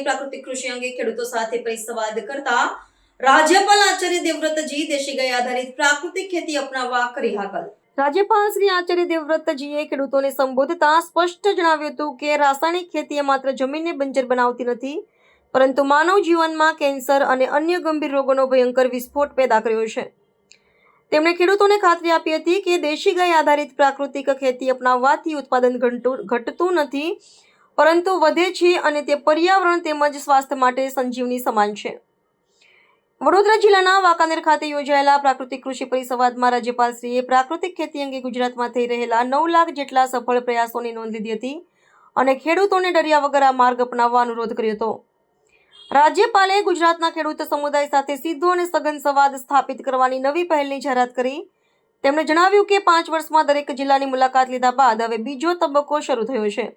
પ્રાકૃતિક કૃષિ અંગે ખેડૂતો સાથે પરિસંવાદ કરતા રાજ્યપાલ આચાર્ય દેવવ્રતજી દેશી ગાય આધારિત પ્રાકૃતિક ખેતી અપનાવવા કરી હાકલ। રાજ્યપાલ શ્રી આચાર્ય દેવવ્રતજીએ ખેડૂતોને સંબોધતા સ્પષ્ટ જણાવ્યું હતું કે રાસાયણિક ખેતી માત્ર જમીનને બંજર બનાવતી નથી, પરંતુ માનવ જીવનમાં કેન્સર અને અન્ય ગંભીર રોગોનો ભયંકર વિસ્ફોટ પેદા કર્યો છે। તેમણે ખેડૂતોને ખાતરી આપી હતી કે દેશી ગાય આધારિત પ્રાકૃતિક ખેતી અપનાવવાથી ઉત્પાદન ઘટતું નથી, પરંતુ વધે છે અને તે પર્યાવરણ તેમજ સ્વાસ્થ્ય માટે સંજીવની સમાન છે। વડોદરા જિલ્લાના વાંકાનેર ખાતે યોજાયેલા પ્રાકૃતિક કૃષિ પરિસંવાદમાં રાજ્યપાલશ્રીએ પ્રાકૃતિક ખેતી અંગે ગુજરાતમાં થઈ રહેલા 9 લાખ જેટલા સફળ પ્રયાસોની નોંધ લીધી હતી અને ખેડૂતોને ડર્યા વગર આ માર્ગ અપનાવવા અનુરોધ કર્યો હતો। રાજ્યપાલે ગુજરાતના ખેડૂત સમુદાય સાથે સીધો અને સઘન સંવાદ સ્થાપિત કરવાની નવી પહેલની જાહેરાત કરી। તેમણે જણાવ્યું કે 5 વર્ષમાં દરેક જિલ્લાની મુલાકાત લીધા બાદ હવે બીજો તબક્કો શરૂ થયો છે,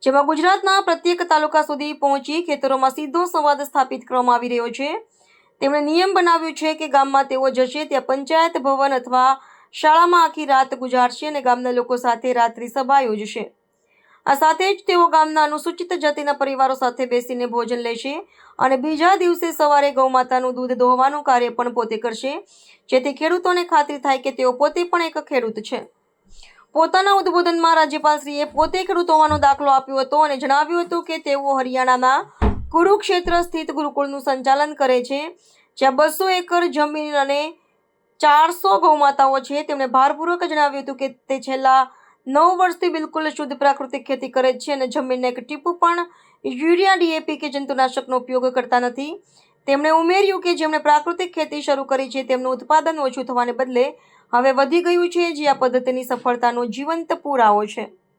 જેમાં ગુજરાતના પ્રત્યેક તાલુકા સુધી પહોંચી ખેતરોમાં સીધો સંવાદ સ્થાપિત કરવામાં આવી રહ્યો છે। તેમણે નિયમ બનાવ્યું છે કે ગામમાં તેઓ જશે ત્યાં પંચાયત ભવન અથવા શાળામાં આખી રાત ગુજારશે અને ગામના લોકો સાથે રાત્રિ સભા યોજશે। આ સાથે જ તેઓ ગામના અનુસૂચિત જાતિના પરિવારો સાથે બેસીને ભોજન લેશે અને બીજા દિવસે સવારે ગૌમાતાનું દૂધ દોહવાનું કાર્ય પણ પોતે કરશે, જેથી ખેડૂતોને ખાતરી થાય કે તેઓ પોતે પણ એક ખેડૂત છે। પોતાના ઉદ્બોધનમાં રાજ્યપાલશ્રીએ પોતે ખેડૂત હોવાનો દાખલો આપ્યો હતો અને જણાવ્યું હતું કે તેઓ હરિયાણાના કુરુક્ષેત્ર સ્થિત ગુરુકુળનું સંચાલન કરે છે, જ્યાં 200 એકર જમીન અને 400 ગૌમાતાઓ છે। તેમણે ભારપૂર્વક જણાવ્યું હતું કે તે છેલ્લા 9 વર્ષથી બિલકુલ શુદ્ધ પ્રાકૃતિક ખેતી કરે છે અને જમીનને એક ટીપું પણ યુરિયા, ડીએપી કે જંતુનાશકનો ઉપયોગ કરતા નથી। તેમણે ઉમેર્યું કે જેમણે પ્રાકૃતિક ખેતી શરૂ કરી છે તેમનું ઉત્પાદન ઓછું થવાને બદલે હવે વધી ગયું છે, જે આ પદ્ધતિની સફળતાનો જીવંત પુરાવો છે।